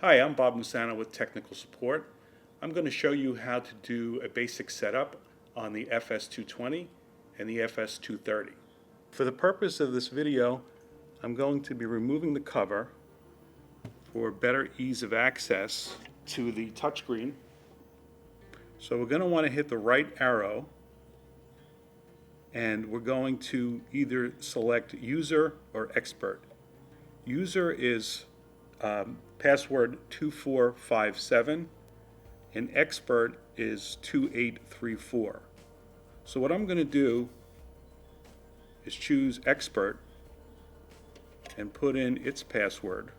Hi, I'm Bob Musano with Technical Support. I'm going to show you how to do a basic setup on the FS220 and the FS230. For the purpose of this video, I'm going to be removing the cover for better ease of access to the touchscreen. So we're going to want to hit the right arrow, and we're going to either select User or Expert. User is password 2457 and Expert is 2834. So what I'm going to do is choose Expert and put in its password.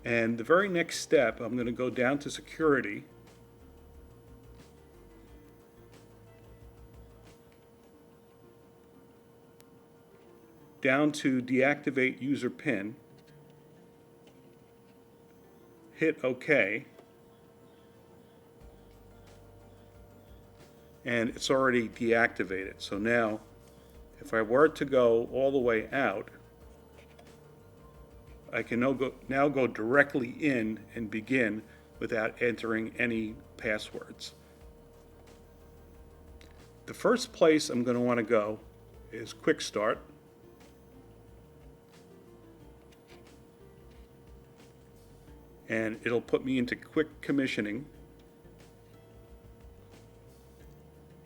And the very next step, I'm going to go down to Security, down to Deactivate User PIN, hit OK, and it's already deactivated. So now, if I were to go all the way out, I can now go directly in and begin without entering any passwords. The first place I'm going to want to go is Quick Start. And it'll put me into quick commissioning.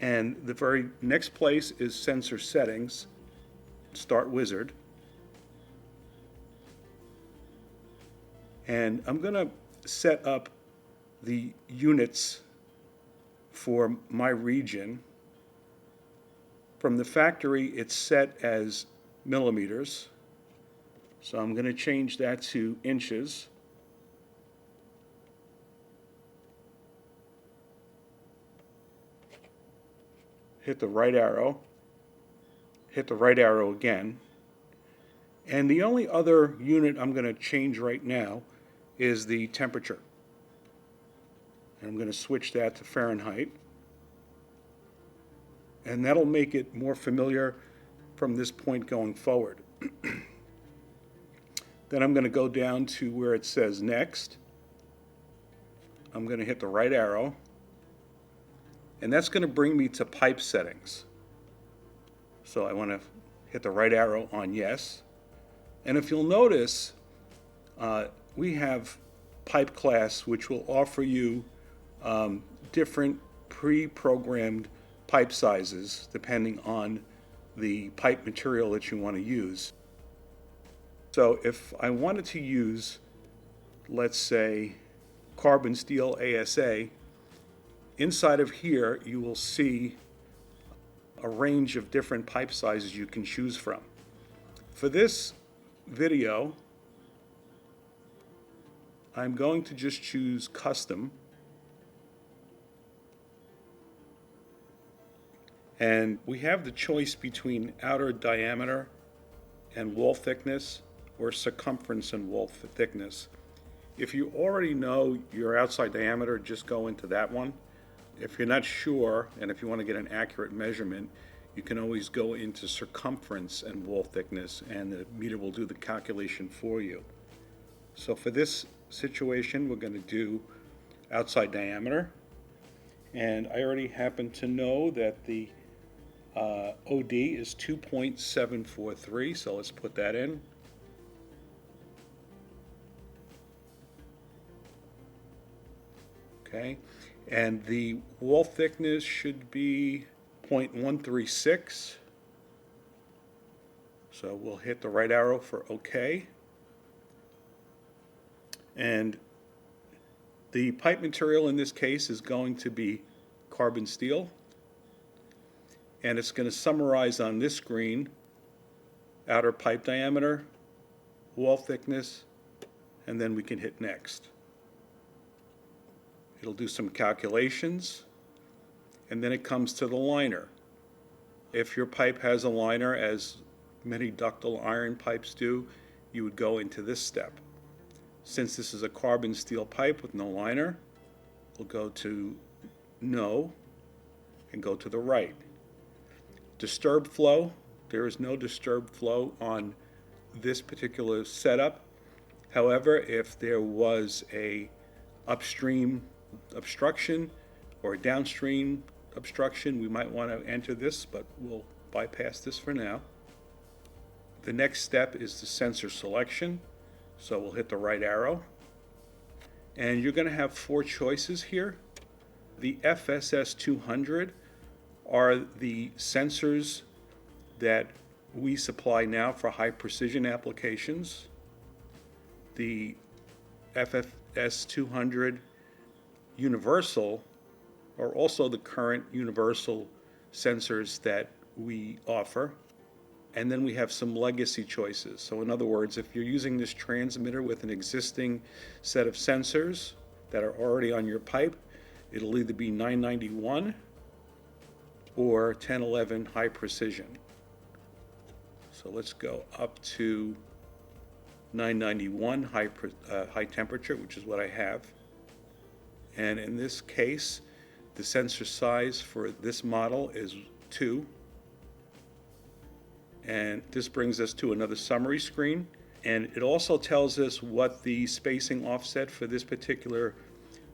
And the very next place is Sensor Settings, Start Wizard. And I'm going to set up the units for my region. From the factory, it's set as millimeters. So I'm going to change that to inches. Hit the right arrow. Hit the right arrow again. And the only other unit I'm going to change right now is the temperature. And I'm going to switch that to Fahrenheit. And that'll make it more familiar from this point going forward. Then I'm going to go down to where it says Next. I'm going to hit the right arrow. And that's going to bring me to pipe settings. So I want to hit the right arrow on Yes. And if you'll notice, we have pipe class, which will offer you different pre-programmed pipe sizes depending on the pipe material that you want to use. So if I wanted to use, let's say, carbon steel ASA, inside of here you will see a range of different pipe sizes you can choose from. For this video, I'm going to just choose Custom, and we have the choice between outer diameter and wall thickness or circumference and wall thickness. If you already know your outside diameter, just go into that one. If you're not sure, and if you want to get an accurate measurement, you can always go into circumference and wall thickness, and the meter will do the calculation for you. So for this situation, we're going to do outside diameter. And I already happen to know that the OD is 2.743, so let's put that in. Okay, and the wall thickness should be 0.136. So we'll hit the right arrow for OK. And the pipe material in this case is going to be carbon steel. And it's going to summarize on this screen outer pipe diameter, wall thickness, and then we can hit Next. It'll do some calculations, and then it comes to the liner. If your pipe has a liner, as many ductile iron pipes do, you would go into this step. Since this is a carbon steel pipe with no liner, We'll go to no and go to the right. Disturbed flow, there is no disturbed flow on this particular setup. However, if there was a upstream obstruction or a downstream obstruction, we might want to enter this, but we'll bypass this for now. The next step is the sensor selection. So we'll hit the right arrow. And you're going to have 4 choices here. The FS230 are the sensors that we supply now for high precision applications. The FS230 Universal are also the current universal sensors that we offer. And then we have some legacy choices. So in other words, if you're using this transmitter with an existing set of sensors that are already on your pipe, it'll either be 991 or 1011 high precision. So let's go up to 991 high temperature, which is what I have. And in this case, the sensor size for this model is 2. And this brings us to another summary screen. And it also tells us what the spacing offset for this particular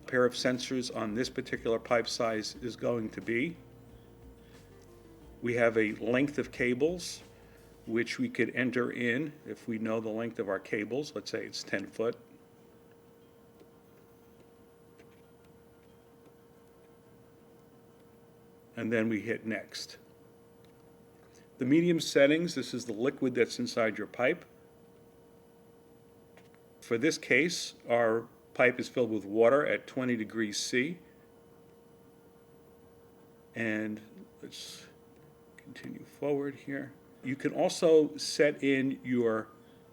pair of sensors on this particular pipe size is going to be. We have a length of cables, which we could enter in if we know the length of our cables. Let's say it's 10 foot. And then we hit next. The medium settings, this is the liquid that's inside your pipe. For this case, our pipe is filled with water at 20 degrees C. And let's continue forward here. You can also set in your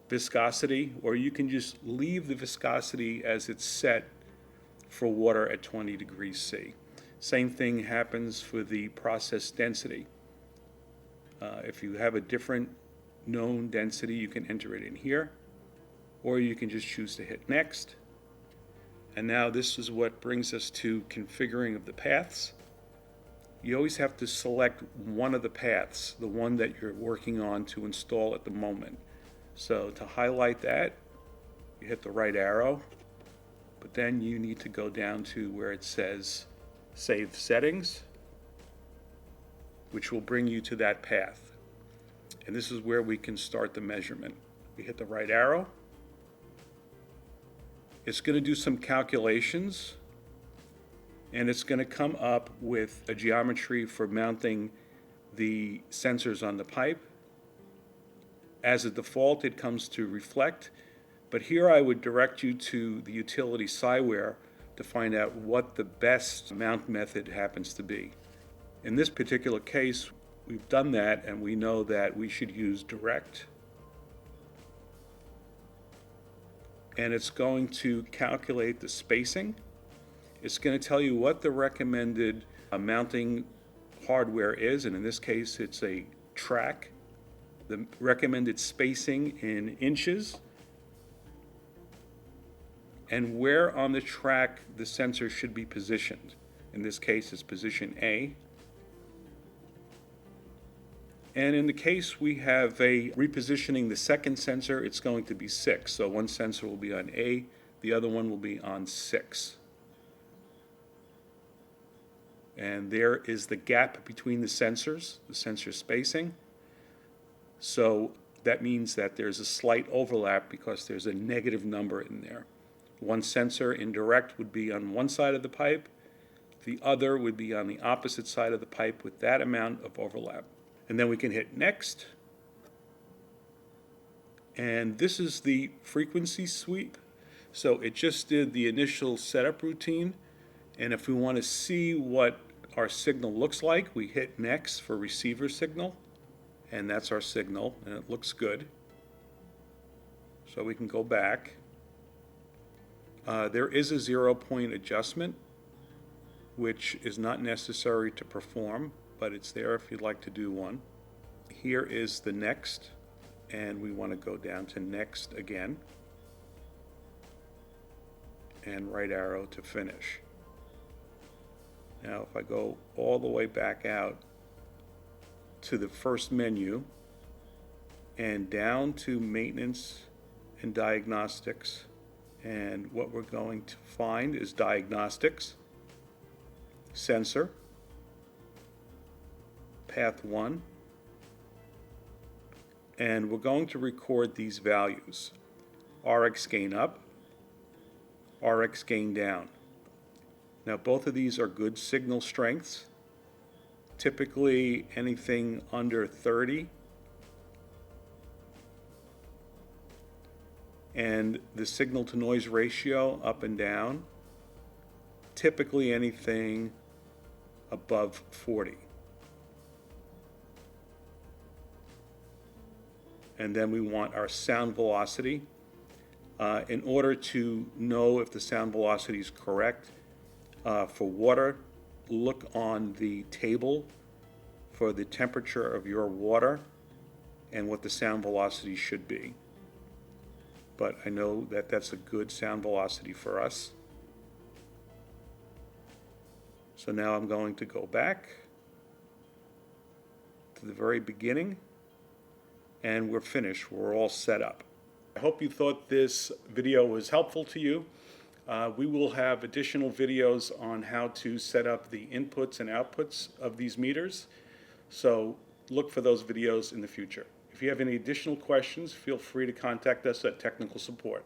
viscosity, or you can just leave the viscosity as it's set for water at 20 degrees C. Same thing happens for the process density. If you have a different known density, you can enter it in here, or you can just choose to hit next. And now this is what brings us to configuring of the paths. You always have to select one of the paths, the one that you're working on to install at the moment. So to highlight that, you hit the right arrow, but then you need to go down to where it says Save Settings, which will bring you to that path. And this is where we can start the measurement. We hit the right arrow. It's going to do some calculations, and it's going to come up with a geometry for mounting the sensors on the pipe. As a default, it comes to reflect, but here I would direct you to the utility SciWare to find out what the best mount method happens to be. In this particular case, we've done that, and we know that we should use direct. And it's going to calculate the spacing. It's going to tell you what the recommended mounting hardware is, and in this case it's a track. The recommended spacing in inches, and where on the track the sensor should be positioned. In this case it's position A. And in the case we have a repositioning the second sensor, it's going to be 6. So one sensor will be on A, the other one will be on 6. And there is the gap between the sensors, the sensor spacing. So that means that there's a slight overlap because there's a negative number in there. One sensor in direct would be on one side of the pipe, the other would be on the opposite side of the pipe with that amount of overlap. And then we can hit next. And this is the frequency sweep. So it just did the initial setup routine. And if we want to see what our signal looks like, we hit next for receiver signal. And that's our signal, and it looks good. So we can go back. There is a 0-point adjustment, which is not necessary to perform, but it's there if you'd like to do one. Here is the next, and we want to go down to next again, and right arrow to finish. Now if I go all the way back out to the first menu and down to maintenance and diagnostics, and what we're going to find is diagnostics, sensor, path 1, and we're going to record these values: RX gain up, RX gain down. Now both of these are good signal strengths. Typically anything under 30, and the signal to noise ratio up and down, typically anything above 40. And then we want our sound velocity. In order to know if the sound velocity is correct, for water, look on the table for the temperature of your water and what the sound velocity should be. But I know that that's a good sound velocity for us. So now I'm going to go back to the very beginning, and we're finished. We're all set up. I hope you thought this video was helpful to you. We will have additional videos on how to set up the inputs and outputs of these meters, so look for those videos in the future. If you have any additional questions, feel free to contact us at technical support.